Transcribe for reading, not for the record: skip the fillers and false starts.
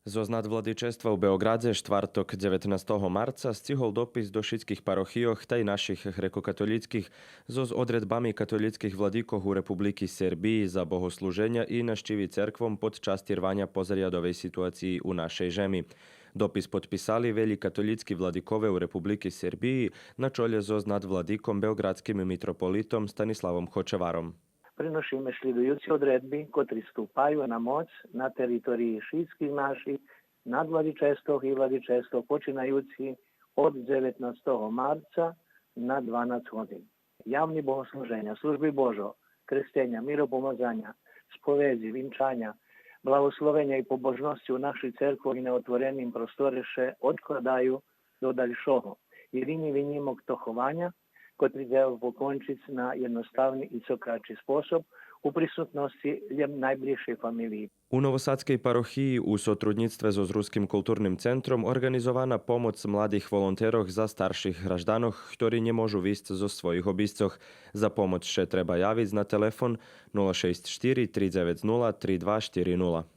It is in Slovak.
Zo nadvládyczestva v Beogradze štvrtok 19. marca stihol dopis do všetkých parochioch, taj našich grekokatolických, so s odredbami katolických vladíkov u Republiky Srbiji za bohoslúženia i naštívi cerkvom podčas trvania pozariadovej situácii u našej žemi. Dopis podpisali veli katolícky vladikove u Republiky Srbiji na čole so s nadvladikom beogradským mitropolitom Stanislavom Hočevarom. Prinošíme sledujúci odredby, ktorí stúpajú na moc na teritórii šítskych našich nadvladičestov i vladičestov počínajúci od 19. marca na 12 hodín. Javní bohoslúženia, služby Božo, krestenia, miropomazania, spovedi, vinčania, blahoslovenia i pobožnosti u našej cerkvi na otvoreným prostore še odkladajú do daljšoho. Jediný výnimok tohovania, ktorý treba pokončiť na jednostavný i co kratší spôsob u prisutnosti najbližšej familii. U Novosadskej parochii u sotrudníctve so Ruským kultúrnym centrom organizovaná pomoc mladých volontéroch za starších hraždanoch, ktorí nemôžu výjsť zo svojich obíscoch. Za pomoc še treba javiť na telefon 064 390 3240.